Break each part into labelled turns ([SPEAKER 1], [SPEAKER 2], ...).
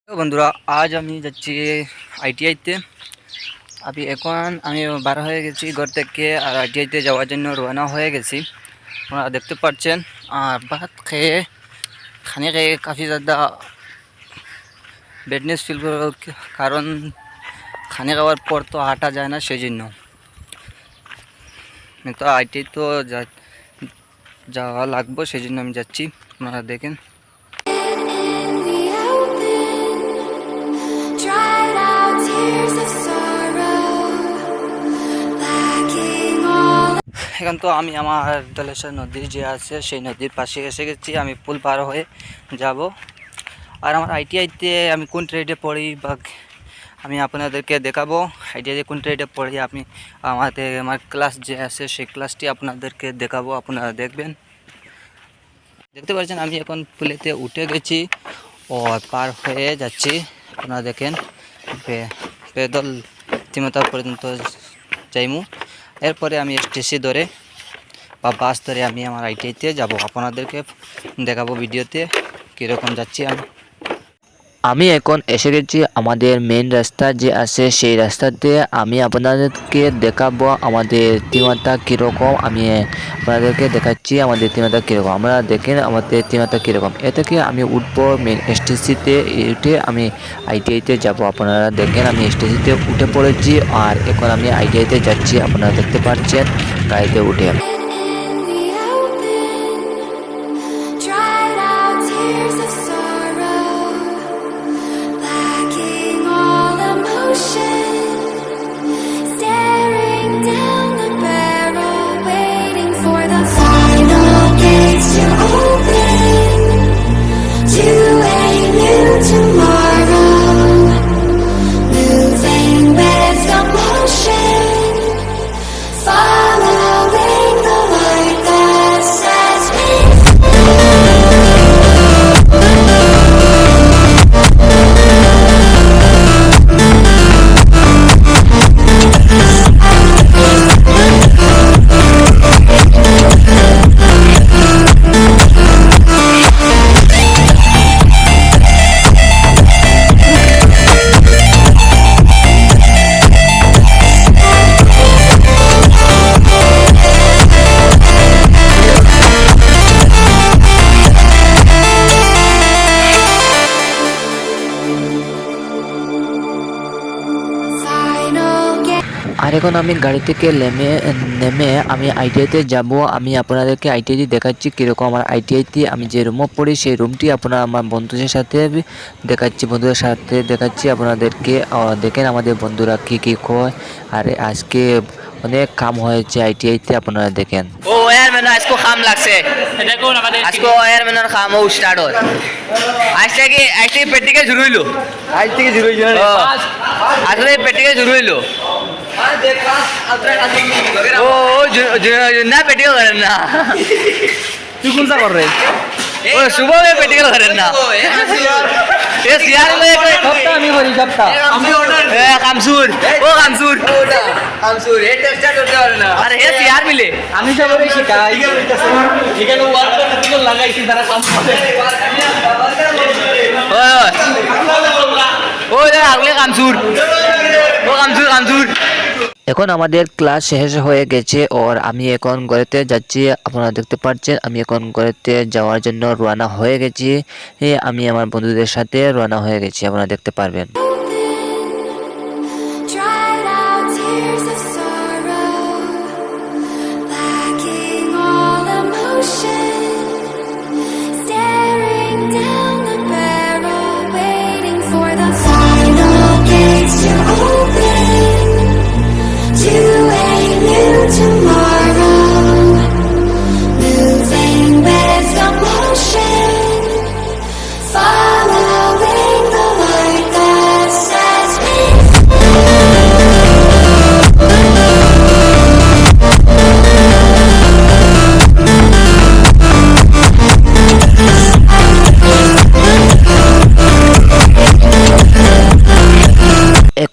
[SPEAKER 1] তো বন্ধুরা আজ আমি যাচ্ছি আইটিআইতে। এখন আমি বার হয়ে গেছি ঘর থেকে আর আইটিআইতে যাওয়ার জন্য রওনা হয়ে গেছি। আপনারা দেখতে পাচ্ছেন আর ভাত খেয়ে খানে খেয়ে কাফি ज़्यादा বেডনেস ফিল কারণ খানে খাওয়ার পর তো হাঁটা যায় না, সেই জন্য আমি তো আইটিআই তো যাওয়া লাগবে, সেই জন্য আমি যাচ্ছি। আপনারা দেখেন এখন তো আমি আমার দলেশ্বর নদী যে আছে সেই নদীর পাশে এসে গেছি। আমি পুল পার হয়ে যাব। আর আমার আইটিআইতে আমি কোন ট্রেডে পড়ি বা আমি আপনাদেরকে দেখাবো। আইটিআইতে কোন ট্রেডে পড়ি আমি আমার ক্লাস যে আছে সেই ক্লাসটি আপনাদেরকে দেখাবো, আপনারা দেখবেন। দেখতে পাচ্ছেন আমি এখন পুলেতে উঠে গেছি ও পার হয়ে যাচ্ছি। আপনারা দেখেন পেদল তিমতা পর্যন্ত যাইমু। এরপরে আমি এসটিসি ধরে বা বাস ধরে আমি আমার আইটিআইতে যাব। আপনাদেরকে দেখাবো ভিডিওতে কীরকম যাচ্ছি আমি এখন এসে গেছি আমাদের মেন রাস্তা যে আছে সেই রাস্তাতে। আমি আপনাদেরকে দেখাবো আমাদের তিমাতা কীরকম। আমি আপনাদেরকে দেখাচ্ছি আমাদের তিমাতা কীরকম। আমরা দেখেন আমাদের তিমাতা কীরকম। এ থেকে আমি উঠবো মেন এসটিসিতে, উঠে আমি আইটিআইতে যাব। আপনারা দেখেন আমি এসটিসিতে উঠে পড়েছি আর এখন আমি আইটিআইতে যাচ্ছি। আপনারা দেখতে পাচ্ছেন গাড়িতে উঠে। আর এখন আমি গাড়ি থেকে নেমে আমি আইটিআইতে যাব। আমি আপনাদেরকে আইটিআইতে দেখাচ্ছি কীরকম আমার আইটিআইতে আমি যে রুমে পড়ি সেই রুমটি আপনারা আমার বন্ধুদের সাথে দেখাচ্ছি আপনাদেরকে। দেখেন আমাদের বন্ধুরা কি কয়। আর আজকে অনেক কাম হয়েছে আইটিআইতে, আপনারা দেখেন। ও यार मैंने इसको काम লাগছে দেখো আমাদের আজকে यार मैंने काम ও স্টার্ট হয় আজ থেকে পেটিকে শুরু হইলো। আসলে পেটিকে শুরু হইলো। ও না পেটিকে করেন না। তুই কোনটা কর রে? ও শুভ পেটিকে করেন না। এ সিয়ার লয়ে এক সপ্তাহ আমি করি সপ্তাহ আমি অর্ডার এ কামসুর ও কামসুর এ টেস্টার করতে পারে না। আরে হে সিয়ার মিলে আমি সবরে শিখাই এখানে ওয়ার্ক করতে লাগাইছি তারা কাম করে। ও আগলে কামসুর ও কামসুর। এখন আমাদের ক্লাস শেষ হয়ে গেছে আর আমি এখন ঘরেতে যাচ্ছি। আপনারা দেখতে পাচ্ছেন আমি এখন ঘরেতে যাওয়ার জন্য রওনা হয়ে গেছি। আমি আমার বন্ধুদের সাথে রওনা হয়ে গেছি, আপনারা দেখতে পারবেন।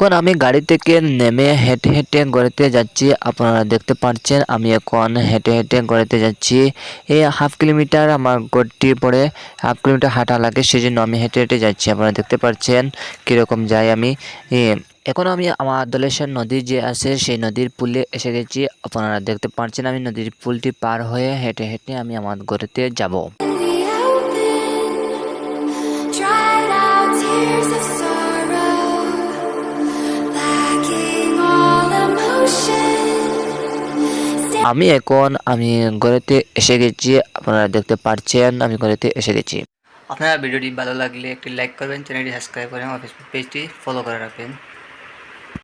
[SPEAKER 2] এখন আমি গাড়ি থেকে নেমে হেঁটে হেঁটে ঘরেতে যাচ্ছি। আপনারা দেখতে পাচ্ছেন আমি এখন হেঁটে হেঁটে ঘরেতে যাচ্ছি। এই 1/2 কিলোমিটার আমার ঘরটি পড়ে, 1/2 কিলোমিটার হাঁটা লাগে, সেই জন্য আমি হেঁটে হেঁটে যাচ্ছি। আপনারা দেখতে পাচ্ছেন কীরকম যাই আমি। এখন আমি আমার দলেশ্বর নদী যে আছে সেই নদীর পুলে এসে গেছি। আপনারা দেখতে পাচ্ছেন আমি নদীর পুলটি পার হয়ে হেঁটে হেঁটে আমি আমার ঘরেতে যাব।
[SPEAKER 3] Dried out tears of sorrow, lacking all emotion.
[SPEAKER 2] আমি ঘরেতে এসে গেছি। আপনারা দেখতে পাচ্ছেন আমি ঘরেতে এসে গেছি।
[SPEAKER 1] আপনারা ভিডিওটি ভালো লাগলে একটি লাইক করবেন, চ্যানেলটি সাবস্ক্রাইব করেন, আমার ফেসবুক পেজটি ফলো করে রাখবেন।